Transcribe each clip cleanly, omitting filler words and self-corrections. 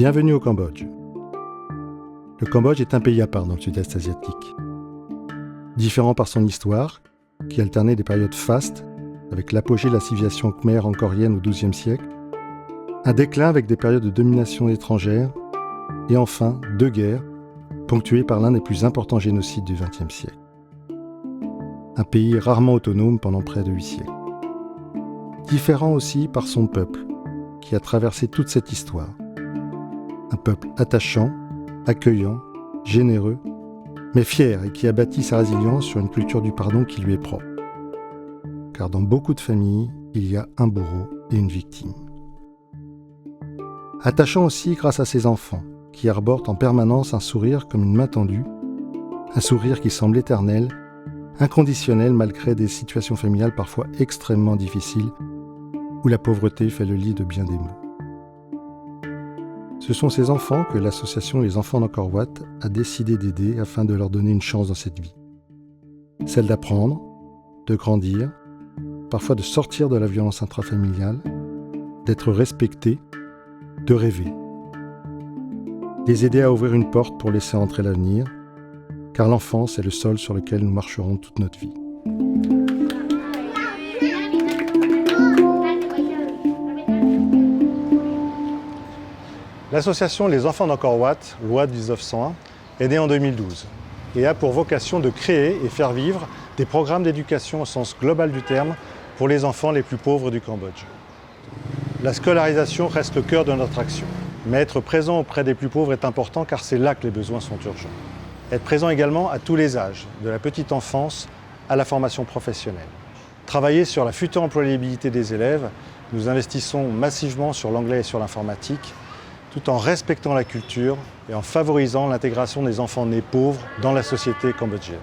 Bienvenue au Cambodge. Le Cambodge est un pays à part dans le sud-est asiatique. Différent par son histoire, qui alternait des périodes fastes, avec l'apogée de la civilisation khmère angkorienne au XIIe siècle, un déclin avec des périodes de domination étrangère, et enfin deux guerres, ponctuées par l'un des plus importants génocides du XXe siècle. Un pays rarement autonome pendant près de 8 siècles. Différent aussi par son peuple, qui a traversé toute cette histoire. Un peuple attachant, accueillant, généreux, mais fier et qui a bâti sa résilience sur une culture du pardon qui lui est propre. Car dans beaucoup de familles, il y a un bourreau et une victime. Attachant aussi grâce à ses enfants, qui arborent en permanence un sourire comme une main tendue, un sourire qui semble éternel, inconditionnel malgré des situations familiales parfois extrêmement difficiles, où la pauvreté fait le lit de bien des maux. Ce sont ces enfants que l'association Les Enfants d'Angkor Wat a décidé d'aider afin de leur donner une chance dans cette vie. Celle d'apprendre, de grandir, parfois de sortir de la violence intrafamiliale, d'être respectés, de rêver. Les aider à ouvrir une porte pour laisser entrer l'avenir, car l'enfance est le sol sur lequel nous marcherons toute notre vie. L'association Les Enfants d'Angkor Wat, loi de 1901, est née en 2012 et a pour vocation de créer et faire vivre des programmes d'éducation au sens global du terme pour les enfants les plus pauvres du Cambodge. La scolarisation reste le cœur de notre action, mais être présent auprès des plus pauvres est important car c'est là que les besoins sont urgents. Être présent également à tous les âges, de la petite enfance à la formation professionnelle. Travailler sur la future employabilité des élèves, nous investissons massivement sur l'anglais et sur l'informatique, tout en respectant la culture et en favorisant l'intégration des enfants nés pauvres dans la société cambodgienne.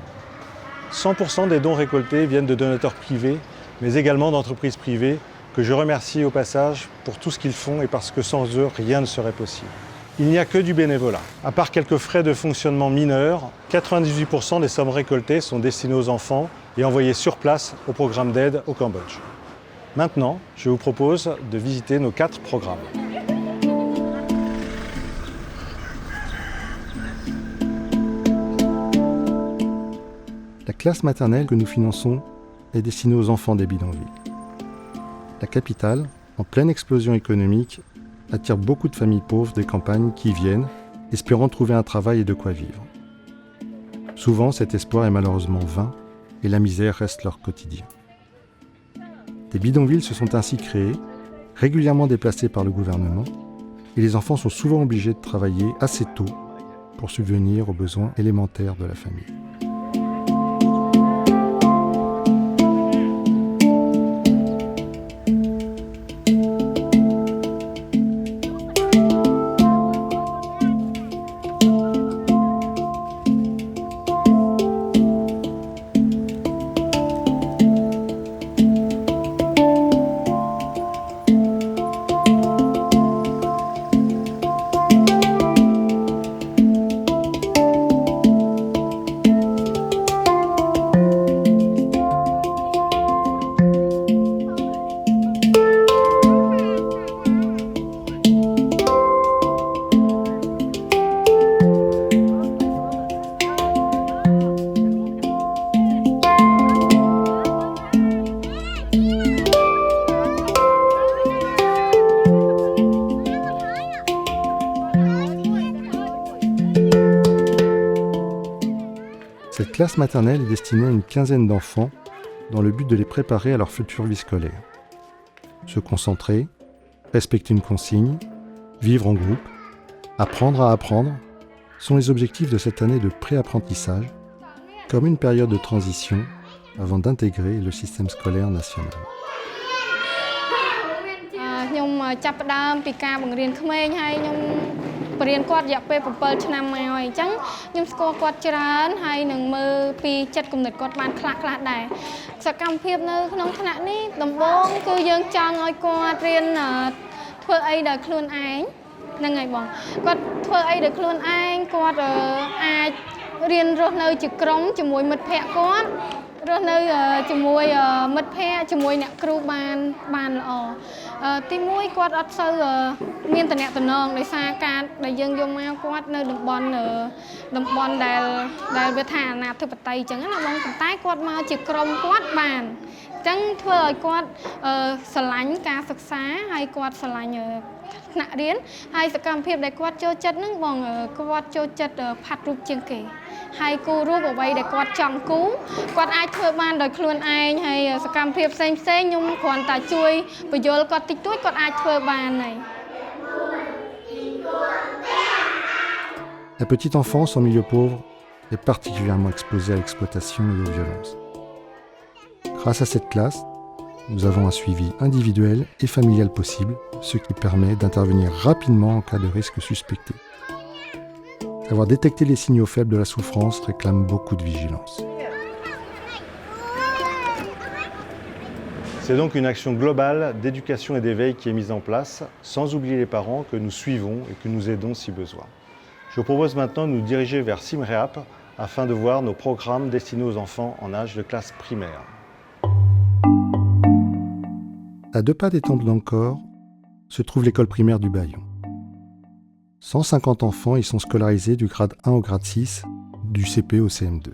100% des dons récoltés viennent de donateurs privés, mais également d'entreprises privées, que je remercie au passage pour tout ce qu'ils font et parce que sans eux, rien ne serait possible. Il n'y a que du bénévolat. À part quelques frais de fonctionnement mineurs, 98% des sommes récoltées sont destinées aux enfants et envoyées sur place au programme d'aide au Cambodge. Maintenant, je vous propose de visiter nos 4 programmes. La classe maternelle que nous finançons est destinée aux enfants des bidonvilles. La capitale, en pleine explosion économique, attire beaucoup de familles pauvres des campagnes qui viennent, espérant trouver un travail et de quoi vivre. Souvent, cet espoir est malheureusement vain et la misère reste leur quotidien. Des bidonvilles se sont ainsi créés, régulièrement déplacés par le gouvernement, et les enfants sont souvent obligés de travailler assez tôt pour subvenir aux besoins élémentaires de la famille. Cette classe maternelle est destinée à une quinzaine d'enfants dans le but de les préparer à leur future vie scolaire. Se concentrer, respecter une consigne, vivre en groupe, apprendre à apprendre sont les objectifs de cette année de pré-apprentissage, comme une période de transition avant d'intégrer le système scolaire national. ចាប់ផ្ដើមពីការបង្រៀនក្មេងហើយខ្ញុំបរៀនគាត់រយៈពេល7ឆ្នាំមកហើយអញ្ចឹងខ្ញុំស្គាល់គាត់ច្រើនហើយនឹងមើលពីចិត្តគំនិតគាត់បានខ្លះដែរសកម្មភាពនៅក្នុងថ្នាក់នេះដំបូងគឺយើងចង់ឲ្យគាត់រៀនធ្វើអីដោយខ្លួនឯងហ្នឹងហើយបងគាត់ធ្វើអីដោយខ្លួនឯងគាត់អាចរៀនរស់នៅជាក្រុមជាមួយមិត្តភ័ក្តិគាត់ រស់នៅជាមួយមិត្តភ័ក្តិជាមួយអ្នកគ្រូបានល្អទីមួយគាត់អត់សូវមានតំណែងដោយសារការដែលយើងយកមកគាត់នៅតំបន់ដែលវាថាអាណាធិបតេយ្យអញ្ចឹងណាបងប៉ុន្តែគាត់មកជាក្រុមគាត់បានអញ្ចឹងធ្វើឲ្យគាត់ស្រឡាញ់ការសិក្សាហើយគាត់ស្រឡាញ់ថ្នាក់រៀនហើយសកម្មភាពដែលគាត់ចូលចិត្តហ្នឹងបងគាត់ចូលចិត្តផាត់រូបជាងគេហើយគូររូបអ្វីដែលគាត់ចង់គូគាត់អាចធ្វើបានដោយខ្លួនឯងហើយសកម្មភាពផ្សេងខ្ញុំគ្រាន់តែជួយបញ្យល់គាត់តិចតួចគាត់អាចធ្វើបានហើយ La petite enfance en milieu pauvre est particulièrement exposée à l'exploitation et aux violences. Grâce à cette classe, nous avons un suivi individuel et familial possible, ce qui permet d'intervenir rapidement en cas de risque suspecté. Savoir détecter les signaux faibles de la souffrance réclame beaucoup de vigilance. C'est donc une action globale d'éducation et d'éveil qui est mise en place, sans oublier les parents que nous suivons et que nous aidons si besoin. Je vous propose maintenant de nous diriger vers Simréap afin de voir nos programmes destinés aux enfants en âge de classe primaire. À 2 pas des temples d'Angkor se trouve l'école primaire du Bayon. 150 enfants y sont scolarisés du grade 1 au grade 6, du CP au CM2.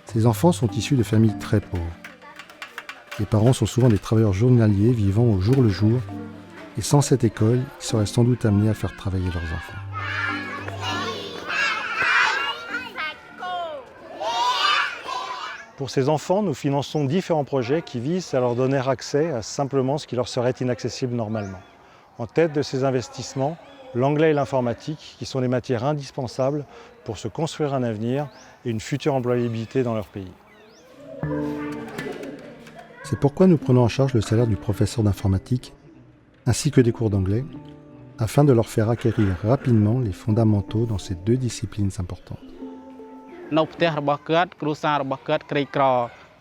Ces enfants sont issus de familles très pauvres. Les parents sont souvent des travailleurs journaliers vivant au jour le jour, et sans cette école, ils seraient sans doute amenés à faire travailler leurs enfants. Pour ces enfants, nous finançons différents projets qui visent à leur donner accès à simplement ce qui leur serait inaccessible normalement. En tête de ces investissements, l'anglais et l'informatique, qui sont des matières indispensables pour se construire un avenir et une future employabilité dans leur pays. C'est pourquoi nous prenons en charge le salaire du professeur d'informatique, ainsi que des cours d'anglais, afin de leur faire acquérir rapidement les fondamentaux dans ces 2 disciplines importantes. នៅផ្ទះរបស់គាត់គ្រួសាររបស់គាត់ក្រីក្រ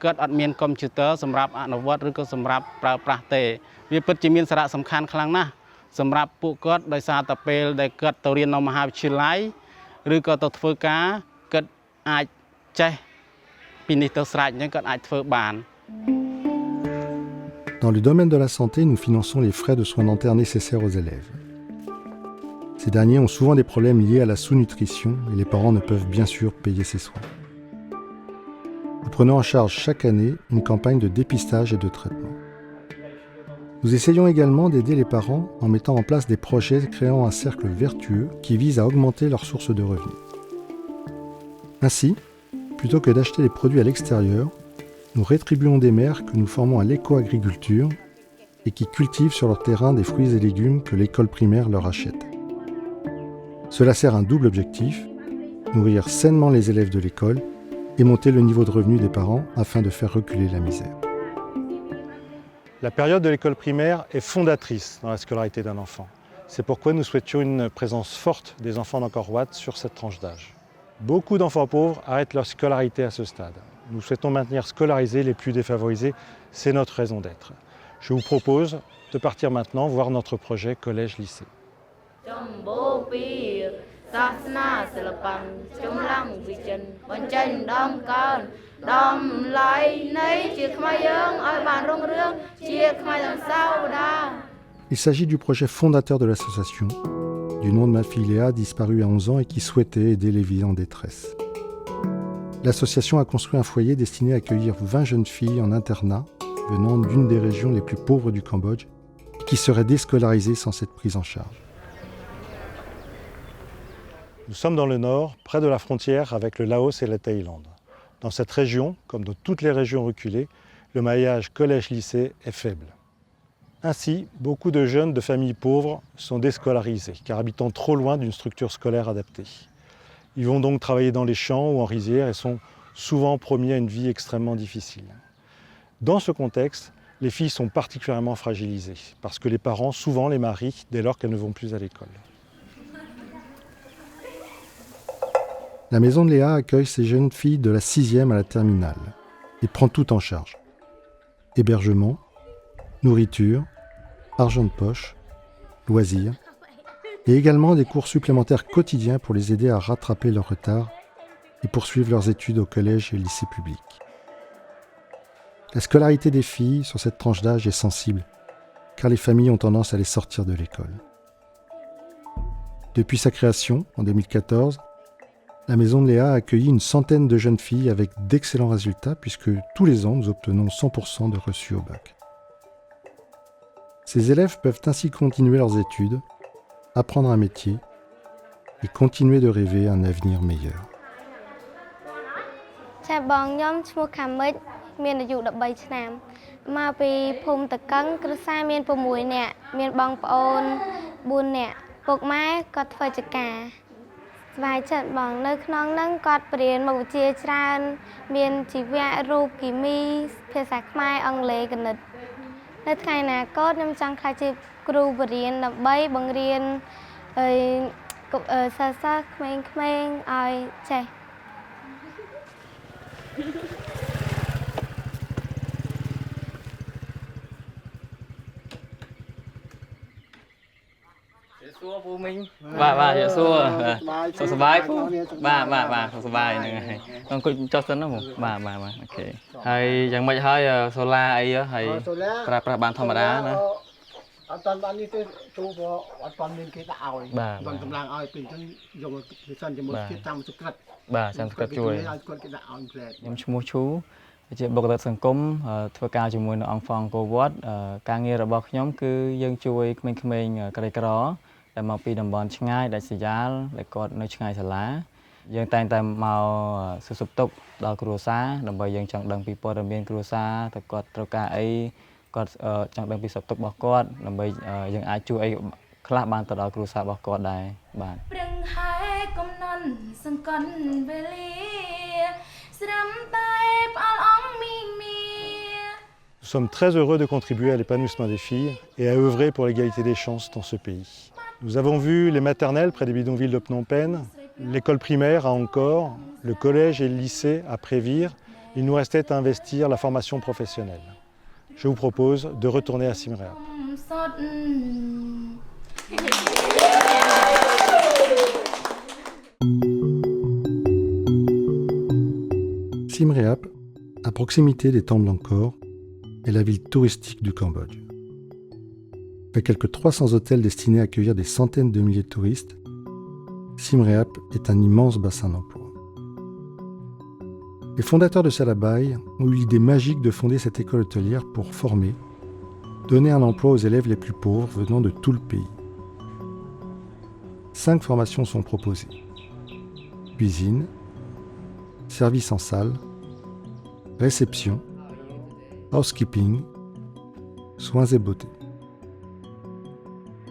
គាត់អត់មានកុំព្យូទ័រសម្រាប់អនុវត្តឬក៏សម្រាប់ប្រើប្រាស់ទេវាពិតជាមានសារៈសំខាន់ខ្លាំងណាស់សម្រាប់ពួកគាត់ដោយសារតែពេលដែលគាត់ទៅរៀននៅមហាវិទ្យាល័យឬក៏ទៅធ្វើការគាត់អាចចេះពីនេះទៅស្រេចអញ្ចឹងគាត់អាចធ្វើបាន Dans le domaine de la santé, nous finançons les frais de soins dentaires nécessaires aux élèves. Ces derniers ont souvent des problèmes liés à la sous-nutrition et les parents ne peuvent bien sûr payer ces soins. Nous prenons en charge chaque année une campagne de dépistage et de traitement. Nous essayons également d'aider les parents en mettant en place des projets créant un cercle vertueux qui vise à augmenter leurs sources de revenus. Ainsi, plutôt que d'acheter des produits à l'extérieur, nous rétribuons des mères que nous formons à l'éco-agriculture et qui cultivent sur leur terrain des fruits et légumes que l'école primaire leur achète. Cela sert un double objectif, nourrir sainement les élèves de l'école et monter le niveau de revenu des parents afin de faire reculer la misère. La période de l'école primaire est fondatrice dans la scolarité d'un enfant. C'est pourquoi nous souhaitions une présence forte des enfants d'Angkor Wat sur cette tranche d'âge. Beaucoup d'enfants pauvres arrêtent leur scolarité à ce stade. Nous souhaitons maintenir scolarisés les plus défavorisés, c'est notre raison d'être. Je vous propose de partir maintenant voir notre projet collège-lycée. Il s'agit du projet fondateur de l'association, du nom de ma fille Léa, disparue à 11 ans et qui souhaitait aider les vies en détresse. L'association a construit un foyer destiné à accueillir 20 jeunes filles en internat venant d'une des régions les plus pauvres du Cambodge qui seraient déscolarisées sans cette prise en charge. Nous sommes dans le nord, près de la frontière avec le Laos et la Thaïlande. Dans cette région, comme dans toutes les régions reculées, le maillage collège-lycée est faible. Ainsi, beaucoup de jeunes de familles pauvres sont déscolarisés, car habitant trop loin d'une structure scolaire adaptée. Ils vont donc travailler dans les champs ou en rizières et sont souvent promis à une vie extrêmement difficile. Dans ce contexte, les filles sont particulièrement fragilisées, parce que les parents souvent les marient dès lors qu'elles ne vont plus à l'école. La maison de Léa accueille ces jeunes filles de la 6e à la terminale et prend tout en charge. Hébergement, nourriture, argent de poche, loisirs, et également des cours supplémentaires quotidiens pour les aider à rattraper leur retard et poursuivent leurs études au collège et lycée public. La scolarité des filles sur cette tranche d'âge est sensible, car les familles ont tendance à les sortir de l'école. Depuis sa création, en 2014, la Maison de Léa a accueilli une centaine de jeunes filles avec d'excellents résultats puisque tous les ans, nous obtenons 100% de reçus au bac. Ces élèves peuvent ainsi continuer leurs études, apprendre un métier et continuer de rêver un avenir meilleur. ចាបងខ្ញុំឈ្មោះខាមិចមានអាយុ13ឆ្នាំមកពីភូមិតកឹងគ្រួសារមាន6នាក់មានបងប្អូន4នាក់ពុកម៉ែគាត់ធ្វើចការស្វាយចិត្តបងនៅក្នុងហ្នឹងគាត់បរៀនមុខវិជ្ជាច្រើនមានជីវៈរូបគីមីភាសាខ្មែរអង់គ្លេសគណិតនៅថ្ងៃអនាគតខ្ញុំចង់ក្លាយជាគ្រូបរៀនដើម្បីបង្រៀនសិស្សក្មេងៗឲ្យចេះ Xua phu minh bà dạ xua sổ sờ bài phu bà sổ sờ bài này con coi cho sân đó bà ok hay chẳng mấy hơi solar ấy á hay pra bàn thầm đá nữa អត់តាន់បាននេះទេទូព្រោះអត់តាន់មានគេដាក់ឲ្យបានកម្លាំងឲ្យពេលអញ្ចឹងយកមកពិសិដ្ឋជាមួយគេតាមសក្តិបាទចាំសក្តិជួយឲ្យគាត់គេដាក់ឲ្យផ្លែខ្ញុំឈ្មោះឈូជាបុគ្គលិកសង្គមធ្វើការជាមួយនៅអង្គហ្វង់កូវត្តការងាររបស់ខ្ញុំគឺយើងជួយក្មេងៗក្រីក្រដែលមកពីតំបន់ឆ្ងាយដាច់ស្រយាលដែលគាត់នៅឆ្ងាយសាលាយើងតែងតែមកសួរសុខទុក្ខដល់គ្រួសារដើម្បីយើងចង់ដឹងពីព័ត៌មានគ្រួសារតើគាត់ត្រូវការអី គាត់ចង់ដឹងពីសុខទុក្ខរបស់គាត់ដើម្បីយើងអាចជួយអីខ្លះបានទៅដល់គ្រួសាររបស់គាត់ដែរបាទ Nous sommes très heureux de contribuer à l'épanouissement des filles et à œuvrer pour l'égalité des chances dans ce pays. Nous avons vu les maternelles près des bidonvilles de Phnom Penh, l'école primaire à Angkor, le collège et le lycée à Prévire. Il nous restait à investir la formation professionnelle. Je vous propose de retourner à Siem Reap. Siem Reap, à proximité des temples d'Angkor, est la ville touristique du Cambodge. Avec quelques 300 hôtels destinés à accueillir des centaines de milliers de touristes, Siem Reap est un immense bassin d'emploi. Les fondateurs de Salabai ont eu l'idée magique de fonder cette école hôtelière pour former, donner un emploi aux élèves les plus pauvres venant de tout le pays. 5 formations sont proposées. Cuisine, service en salle, réception, housekeeping, soins et beauté.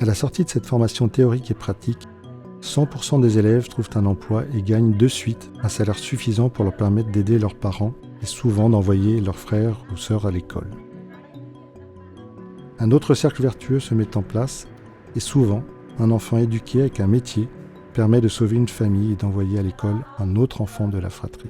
À la sortie de cette formation théorique et pratique, 100% des élèves trouvent un emploi et gagnent de suite un salaire suffisant pour leur permettre d'aider leurs parents et souvent d'envoyer leurs frères ou sœurs à l'école. Un autre cercle vertueux se met en place et souvent, un enfant éduqué avec un métier permet de sauver une famille et d'envoyer à l'école un autre enfant de la fratrie.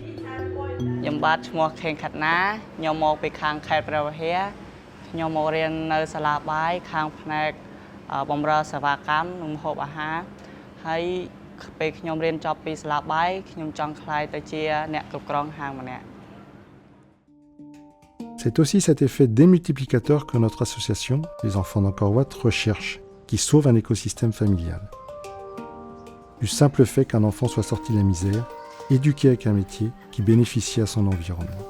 C'est aussi cet effet démultiplicateur que notre association, les enfants d'Angkor Wat, recherche, qui sauve un écosystème familial. Du simple fait qu'un enfant soit sorti de la misère, éduqué avec un métier qui bénéficie à son environnement.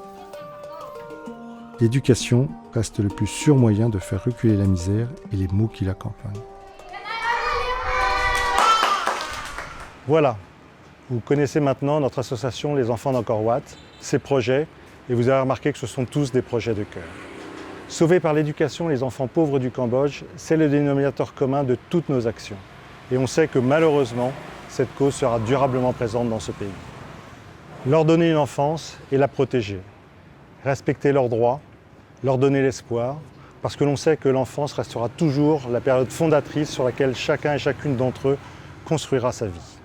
L'éducation reste le plus sûr moyen de faire reculer la misère et les maux qui l'accompagnent. Voilà, vous connaissez maintenant notre association Les Enfants d'Angkor Wat, ses projets, et vous avez remarqué que ce sont tous des projets de cœur. Sauver par l'éducation les enfants pauvres du Cambodge, c'est le dénominateur commun de toutes nos actions. Et on sait que malheureusement, cette cause sera durablement présente dans ce pays. Leur donner une enfance et la protéger. Respecter leurs droits, leur donner l'espoir, parce que l'on sait que l'enfance restera toujours la période fondatrice sur laquelle chacun et chacune d'entre eux construira sa vie.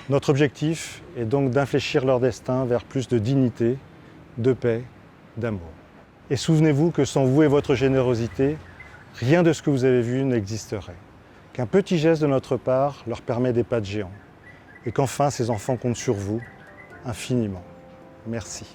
Notre objectif est donc d'infléchir leur destin vers plus de dignité, de paix, d'amour. Et souvenez-vous que sans vous et votre générosité, rien de ce que vous avez vu n'existerait. Qu'un petit geste de notre part leur permet des pas de géant. Et qu'enfin ces enfants comptent sur vous infiniment. Merci.